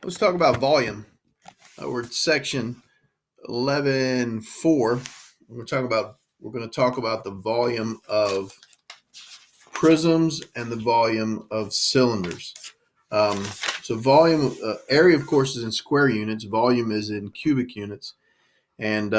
Let's talk about volume. We're at section 11.4. We're going to talk about the volume of prisms and the volume of cylinders. So volume area, of course, is in square units. Volume is in cubic units, and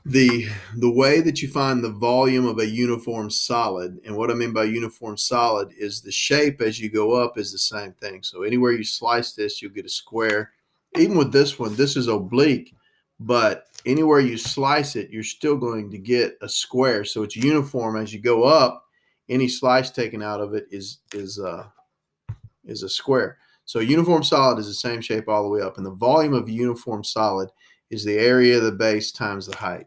the way that you find the volume of a uniform solid, and what I mean by uniform solid is the shape as you go up is the same thing. So anywhere you slice this, you'll get a square. Even with this one, this is oblique, but anywhere you slice it, you're still going to get a square. So it's uniform as you go up. Any slice taken out of it is a square. So a uniform solid is the same shape all the way up, and the volume of a uniform solid is the area of the base times the height.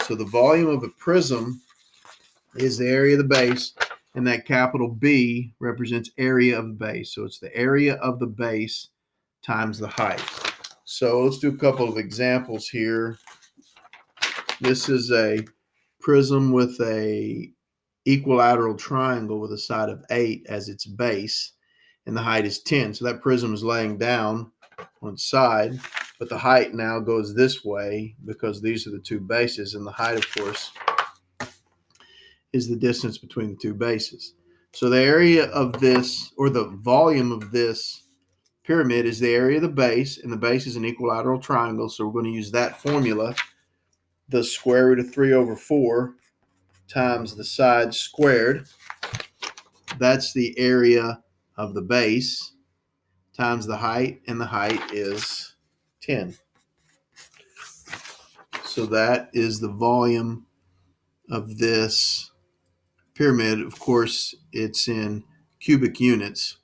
So the volume of a prism is the area of the base, and that capital B represents area of the base. So it's the area of the base times the height. So let's do a couple of examples here. This is a prism with a equilateral triangle with a side of 8 as its base, and the height is 10. So that prism is laying down on its side, but the height now goes this way because these are the two bases, and the height, of course, is the distance between the two bases. So the area of this, or the volume of this pyramid, is the area of the base, and the base is an equilateral triangle, so we're going to use that formula, the square root of 3 over 4 times the side squared. That's the area of the base times the height, and the height is 10. So that is the volume of this pyramid. Of course, it's in cubic units.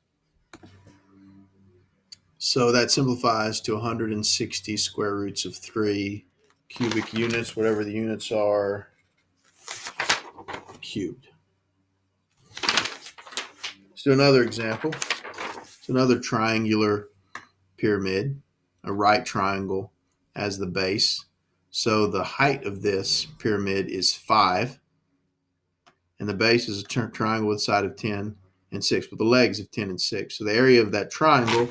So that simplifies to 160 square roots of 3 cubic units, whatever the units are, cubed. Let's do another example. It's another triangular pyramid, a right triangle as the base. So the height of this pyramid is 5, and the base is a triangle with a side of 10 and 6, with the legs of 10 and 6. So the area of that triangle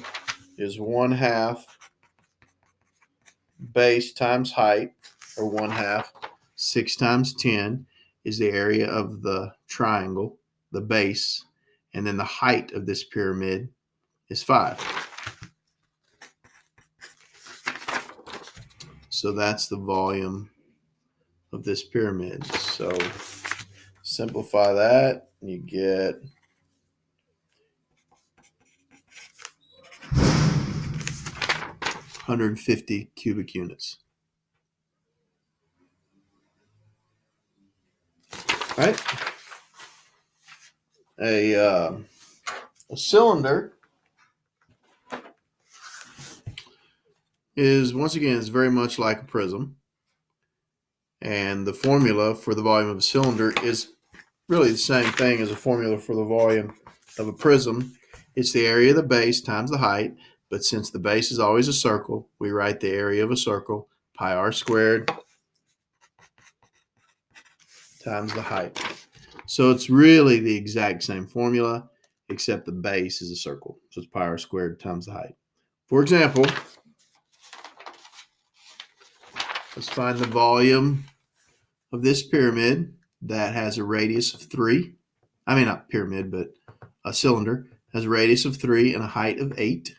is 1/2 base times height, or 1/2 6 times 10 is the area of the triangle, the base, and then the height of this pyramid is 5. So that's the volume of this pyramid. So simplify that, and you get 150 cubic units. All right. A cylinder is, once again, is very much like a prism. And the formula for the volume of a cylinder is really the same thing as a formula for the volume of a prism. It's the area of the base times the height, but since the base is always a circle, we write the area of a circle, pi r squared times the height. So it's really the exact same formula, except the base is a circle. So it's pi r squared times the height. For example, let's find the volume of this pyramid that has a radius of 3. I mean, not pyramid, but a cylinder has a radius of 3 and a height of 8.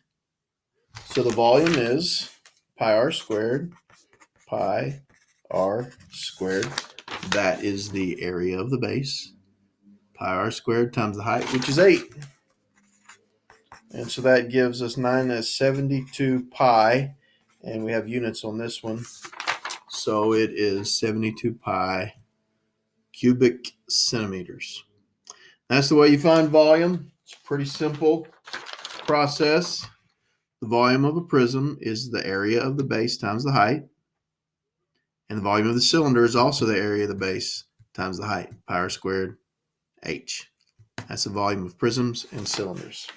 So the volume is pi r squared, pi r squared. That is the area of the base. Pi r squared times the height, which is 8. And so that gives us 9 as 72 pi, and we have units on this one. So it is 72 pi cubic centimeters. That's the way you find volume. It's a pretty simple process. The volume of a prism is the area of the base times the height. And the volume of the cylinder is also the area of the base times the height, pi r squared h. That's the volume of prisms and cylinders.